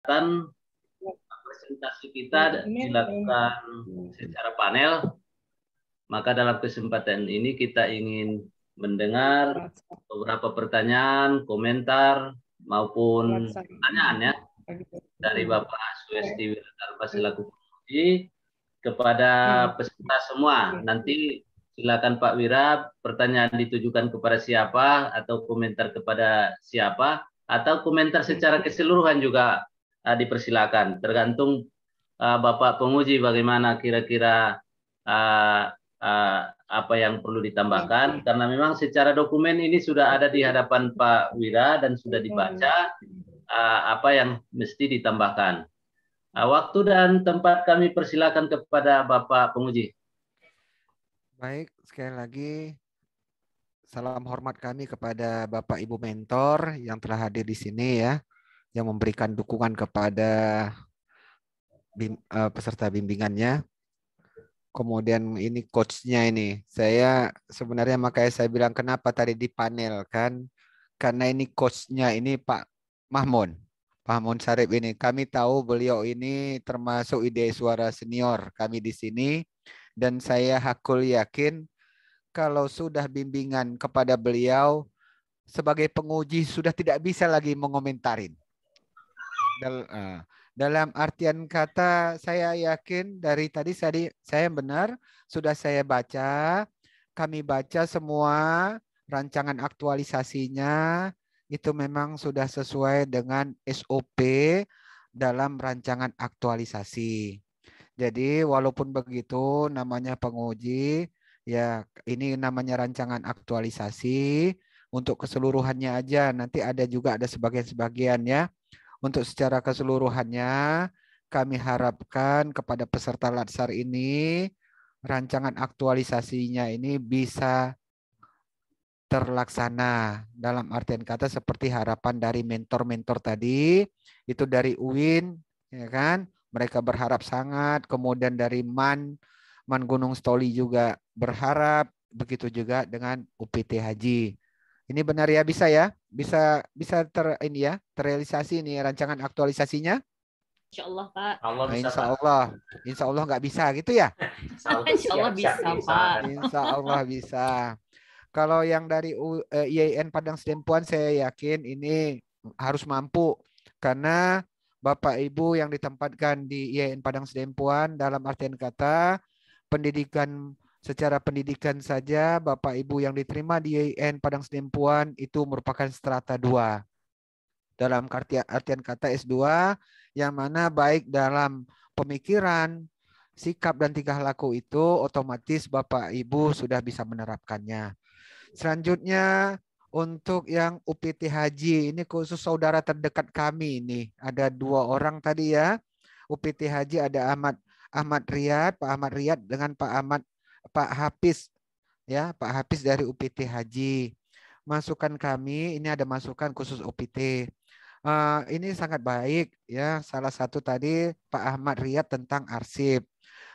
Kan presentasi kita dilakukan secara panel, maka dalam kesempatan ini kita ingin mendengar beberapa pertanyaan, komentar, maupun pertanyaan ya dari Bapak Suesti Wiratarbha selaku penguji kepada peserta semua. Nanti silakan Pak Wira, pertanyaan ditujukan kepada siapa atau komentar kepada siapa, atau komentar secara keseluruhan juga dipersilakan. Tergantung Bapak penguji bagaimana kira-kira apa yang perlu ditambahkan, karena memang secara dokumen ini sudah ada di hadapan Pak Wira dan sudah dibaca apa yang mesti ditambahkan. Waktu dan tempat kami persilakan kepada Bapak penguji. Baik, sekali lagi salam hormat kami kepada Bapak Ibu mentor yang telah hadir di sini ya, yang memberikan dukungan kepada peserta bimbingannya. Kemudian ini coachnya ini, saya sebenarnya makanya saya bilang kenapa tadi di panel kan, karena ini coachnya ini Pak Mahmun Sarip ini. Kami tahu beliau ini termasuk ide suara senior kami di sini, dan saya hakul yakin kalau sudah bimbingan kepada beliau sebagai penguji sudah tidak bisa lagi mengomentarin. Dalam artian kata saya yakin dari tadi saya benar sudah saya baca, kami baca semua rancangan aktualisasinya itu memang sudah sesuai dengan SOP dalam rancangan aktualisasi. Jadi walaupun begitu namanya penguji, ya ini namanya rancangan aktualisasi untuk keseluruhannya aja. Nanti ada juga ada sebagian-sebagian ya. Untuk secara keseluruhannya kami harapkan kepada peserta Latsar ini rancangan aktualisasinya ini bisa terlaksana dalam artian kata seperti harapan dari mentor-mentor tadi, itu dari UIN ya kan, mereka berharap sangat, kemudian dari Man Gunung Stoli juga berharap, begitu juga dengan UPT Haji. Ini benar ya, bisa ya, bisa terrealisasi ini rancangan aktualisasinya. Insya Allah Pak. Insya Allah nggak bisa gitu ya. Insya Allah bisa Pak. Insya Allah bisa. Kalau yang dari IAIN Padang Sidempuan saya yakin ini harus mampu, karena Bapak Ibu yang ditempatkan di IAIN Padang Sidempuan dalam artian kata pendidikan, secara pendidikan saja Bapak Ibu yang diterima di IAIN Padang Sidempuan itu merupakan strata 2. Dalam artian kata S2 yang mana baik dalam pemikiran, sikap dan tingkah laku itu otomatis Bapak Ibu sudah bisa menerapkannya. Selanjutnya untuk yang UPT Haji ini khusus saudara terdekat kami ini ada 2 orang tadi ya. UPT Haji ada Pak Ahmad Riyad dengan Pak Hafiz ya, Pak Hafiz dari UPT Haji. Masukan kami ini ada masukan khusus UPT. Ini sangat baik ya. Salah satu tadi Pak Ahmad Riyad tentang arsip.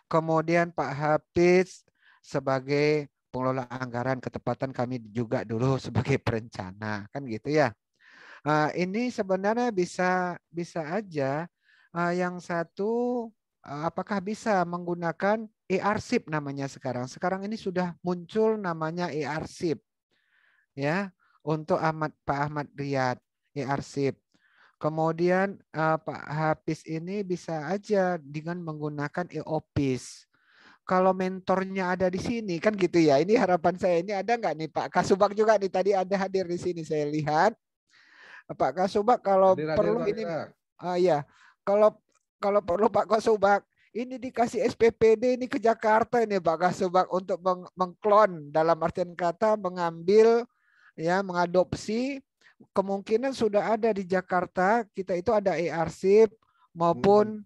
Kemudian Pak Hafiz sebagai pengelola anggaran, ketepatan kami juga dulu sebagai perencana, kan gitu ya. Ini sebenarnya bisa aja yang satu apakah bisa menggunakan e-arsip namanya sekarang. Sekarang ini sudah muncul namanya e-arsip ya untuk Pak Ahmad Riyad e-arsip. Kemudian Pak Hafiz ini bisa aja dengan menggunakan e-office. Kalau mentornya ada di sini kan gitu ya. Ini harapan saya, ini ada nggak nih Pak Kasubag juga nih, tadi ada hadir di sini saya lihat. Pak Kasubag kalau perlu ini ya, kalau perlu Pak Kasubag ini dikasih SPPD ini ke Jakarta ini Pak Kasubag untuk mengklon, dalam artian kata mengambil ya, mengadopsi, kemungkinan sudah ada di Jakarta kita itu ada e-arsip maupun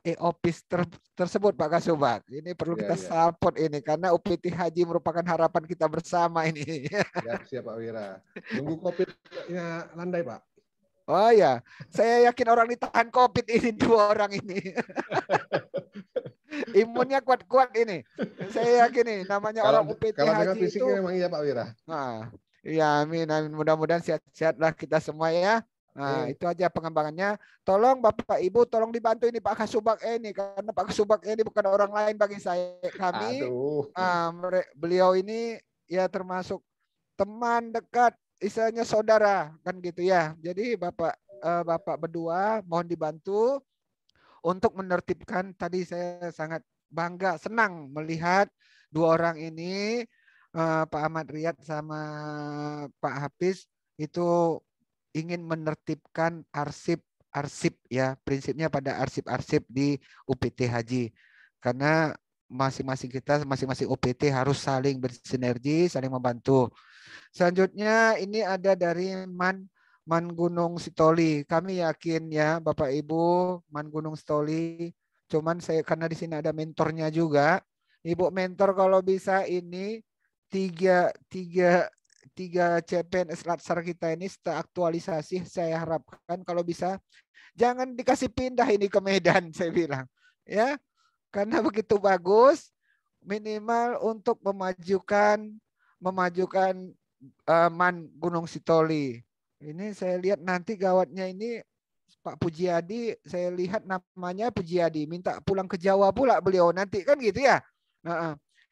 e-office tersebut Pak Kasubag. Ini perlu kita support ini karena UPT Haji merupakan harapan kita bersama ini. Siap Pak Wira. Nunggu COVID-nya landai Pak. Oh ya, saya yakin orang ditahan COVID ini 2 orang ini. Imunnya kuat-kuat ini. Saya yakin nih namanya orang UPT Haji itu. Memang iya Pak Wira. Nah, ya amin, amin. Mudah-mudahan sehat-sehat lah kita semua ya. Nah, itu aja pengembangannya. Tolong Bapak Ibu, tolong dibantu ini Pak Kasubag ini, karena Pak Kasubag ini bukan orang lain bagi kami. Aduh. Beliau ini ya termasuk teman dekat, istilahnya saudara kan gitu ya. Jadi Bapak berdua mohon dibantu untuk menertibkan. Tadi saya sangat bangga, senang melihat dua orang ini, Pak Ahmad Riyad sama Pak Hafiz itu ingin menertibkan arsip ya, prinsipnya pada arsip-arsip di UPT Haji. Karena masing-masing kita, masing-masing UPT harus saling bersinergi, saling membantu. Selanjutnya ini ada dari Man Gunung Sitoli. Kami yakin ya Bapak Ibu, Man Gunung Sitoli. Cuman saya karena di sini ada mentornya juga. Ibu mentor kalau bisa ini tiga CPNS Latsar kita ini setelah aktualisasi, saya harapkan kalau bisa jangan dikasih pindah ini ke Medan, saya bilang ya, karena begitu bagus, minimal untuk memajukan Man Gunung Sitoli. Ini saya lihat nanti gawatnya ini Pak Pujiadi, saya lihat namanya Pujiadi, minta pulang ke Jawa pula beliau nanti kan gitu ya.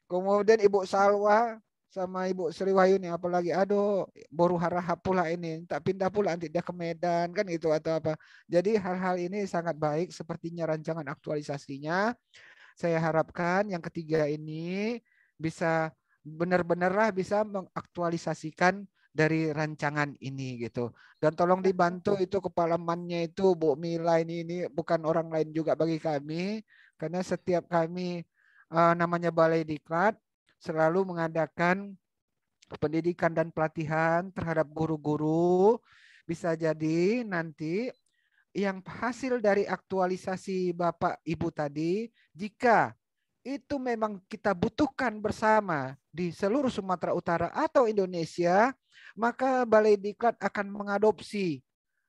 Kemudian Ibu Salwa sama Ibu Sri Wahyuni apalagi, aduh Boru Harahap pula ini, tak pindah pula nanti dia ke Medan kan gitu atau apa. Jadi hal-hal ini sangat baik sepertinya rancangan aktualisasinya. Saya harapkan yang ketiga ini bisa benar-benarlah bisa mengaktualisasikan dari rancangan ini gitu. Dan tolong dibantu itu kepala mannya itu Bu Mila ini bukan orang lain juga bagi kami, karena setiap kami namanya Balai Diklat selalu mengadakan pendidikan dan pelatihan terhadap guru-guru. Bisa jadi nanti yang hasil dari aktualisasi Bapak Ibu tadi, jika itu memang kita butuhkan bersama di seluruh Sumatera Utara atau Indonesia, maka Balai Diklat akan mengadopsi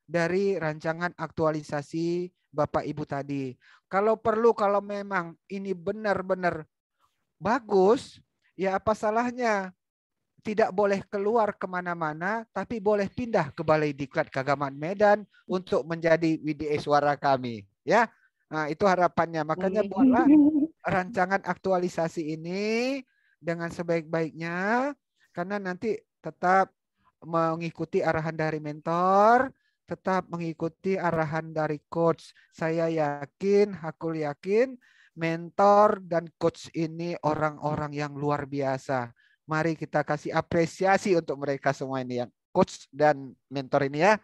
dari rancangan aktualisasi Bapak Ibu tadi. Kalau perlu, kalau memang ini benar-benar bagus, ya apa salahnya tidak boleh keluar kemana-mana, tapi boleh pindah ke Balai Diklat Keagamaan Medan untuk menjadi WDA suara kami. Ya, nah itu harapannya. Makanya buatlah rancangan aktualisasi ini dengan sebaik-baiknya, karena nanti tetap mengikuti arahan dari mentor, tetap mengikuti arahan dari coach. Saya yakin, Hakul yakin, mentor dan coach ini orang-orang yang luar biasa. Mari kita kasih apresiasi untuk mereka semua ini, yang coach dan mentor ini ya.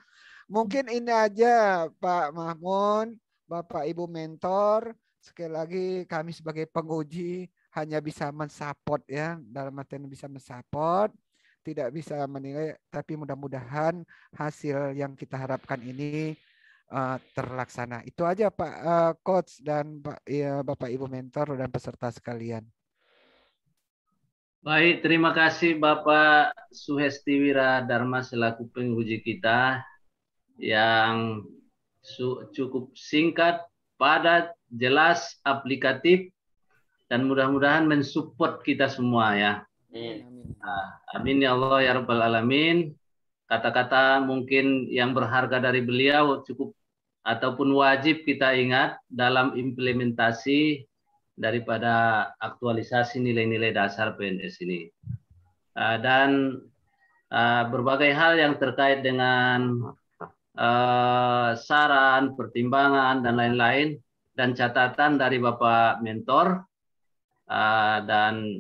Mungkin ini aja Pak Mahmud, Bapak Ibu mentor. Sekali lagi kami sebagai penguji hanya bisa mensupport ya, dalam artian bisa mensupport, tidak bisa menilai, tapi mudah-mudahan hasil yang kita harapkan ini terlaksana. Itu aja Pak Coach dan Bapak Ibu mentor dan peserta sekalian. Baik, terima kasih Bapak Suhestiwira Dharma selaku penguji kita yang cukup singkat, padat, jelas, aplikatif, dan mudah-mudahan mensupport kita semua ya. Amin ya Allah ya Rabbal Alamin. Kata-kata mungkin yang berharga dari beliau cukup ataupun wajib kita ingat dalam implementasi daripada aktualisasi nilai-nilai dasar PNS ini. Dan berbagai hal yang terkait dengan saran, pertimbangan, dan lain-lain, dan catatan dari Bapak Mentor, dan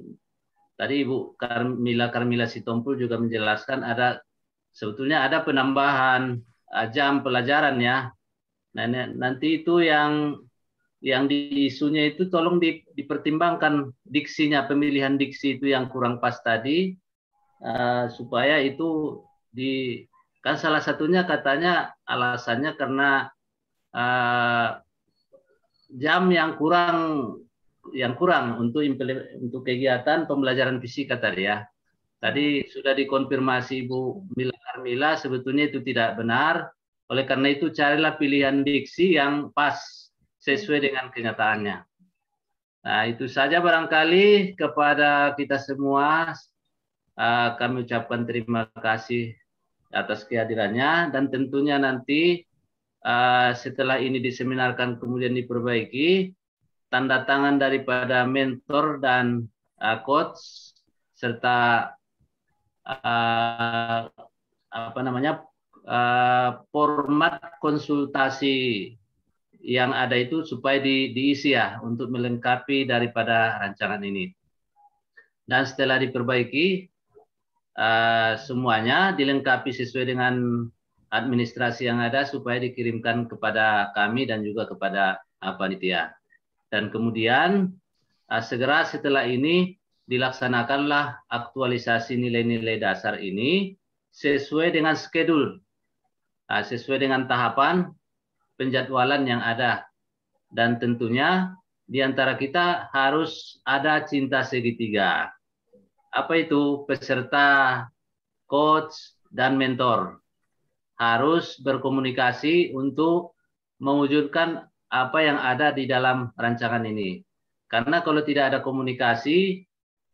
tadi Ibu Karmila Sitompul juga menjelaskan sebetulnya ada penambahan jam pelajaran ya. Nah, nanti itu yang diisunya itu tolong dipertimbangkan diksinya, pemilihan diksi itu yang kurang pas tadi, supaya itu kan salah satunya katanya alasannya karena jam yang kurang untuk kegiatan pembelajaran fisika tadi ya. Tadi sudah dikonfirmasi Ibu Mila Karmila, sebetulnya itu tidak benar. Oleh karena itu carilah pilihan diksi yang pas sesuai dengan kenyataannya. Nah, itu saja barangkali kepada kita semua. Kami ucapkan terima kasih atas kehadirannya, dan tentunya nanti setelah ini diseminarkan kemudian diperbaiki, tanda tangan daripada mentor dan coach serta apa namanya format konsultasi yang ada itu supaya diisi ya untuk melengkapi daripada rancangan ini. Dan setelah diperbaiki semuanya dilengkapi sesuai dengan administrasi yang ada supaya dikirimkan kepada kami dan juga kepada panitia. Dan kemudian segera setelah ini dilaksanakanlah aktualisasi nilai-nilai dasar ini sesuai dengan schedule, sesuai dengan tahapan penjadwalan yang ada. Dan tentunya di antara kita harus ada cinta segitiga. Apa itu? Peserta, coach, dan mentor harus berkomunikasi untuk mewujudkan apa yang ada di dalam rancangan ini. Karena kalau tidak ada komunikasi,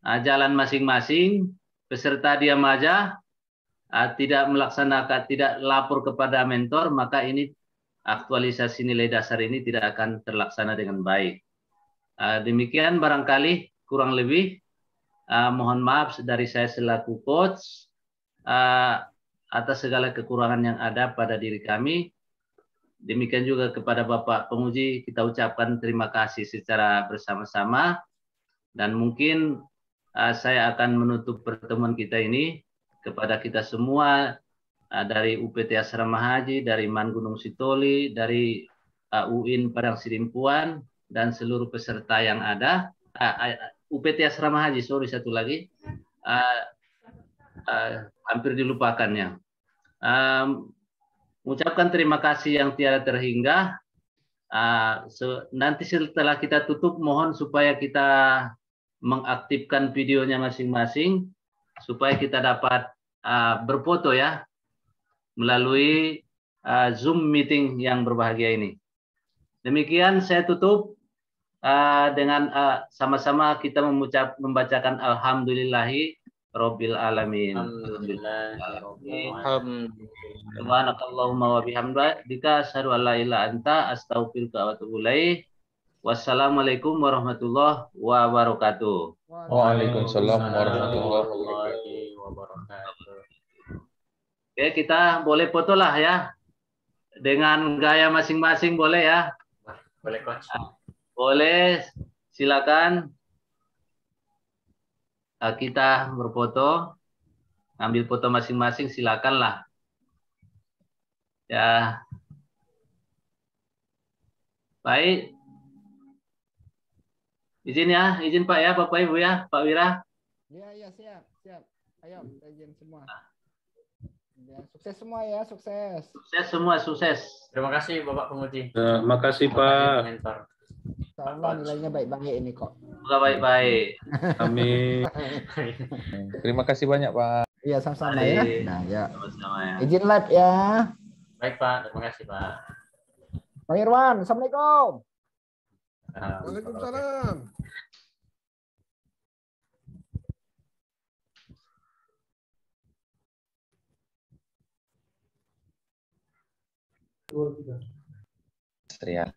jalan masing-masing, peserta diam aja, tidak melaksanakan, tidak lapor kepada mentor, maka ini aktualisasi nilai dasar ini tidak akan terlaksana dengan baik. Demikian barangkali kurang lebih. Mohon maaf dari saya selaku coach atas segala kekurangan yang ada pada diri kami. Demikian juga kepada Bapak Penguji kita ucapkan terima kasih secara bersama-sama. Dan mungkin saya akan menutup pertemuan kita ini kepada kita semua dari UPT Asrama Haji, dari Man Gunung Sitoli, dari UIN Padang Sidimpuan, dan seluruh peserta yang ada. UPT Asrama Haji, sorry satu lagi, hampir dilupakannya. Mengucapkan terima kasih yang tiada terhingga. Nanti setelah kita tutup, mohon supaya kita mengaktifkan videonya masing-masing supaya kita dapat berfoto ya melalui Zoom meeting yang berbahagia ini. Demikian saya tutup dengan sama-sama kita membacakan Alhamdulillahi Rabbil Alamin. Subhanakallahumma wa bihamdika asyhadu an la ilaha anta astaghfiruka wa atubu ilaik. Wassalamualaikum warahmatullahi wabarakatuh. Waalaikumsalam warahmatullahi wabarakatuh. Oke, kita boleh foto lah ya. Dengan gaya masing-masing boleh ya. Boleh coach. Boleh, silakan. Kita berfoto. Ambil foto masing-masing, silakanlah. Ya. Baik. Izin ya, izin Pak ya, Bapak Ibu ya, Pak Wira. Iya, siap. Ayo, izin semua. Ya, sukses semua ya, sukses. Sukses semua, sukses. Terima kasih Bapak Penguji. Terima kasih Pak. Insyaallah nilainya baik-baik ini kok. Semoga baik-baik. Amin. Terima kasih banyak Pak. Iya, sama-sama Mari. ya. Nah, ya. Sama-sama ya. Izin live ya. Baik Pak, terima kasih Pak. Bang Irwan, Assalamualaikum. Waalaikumsalam. Serial.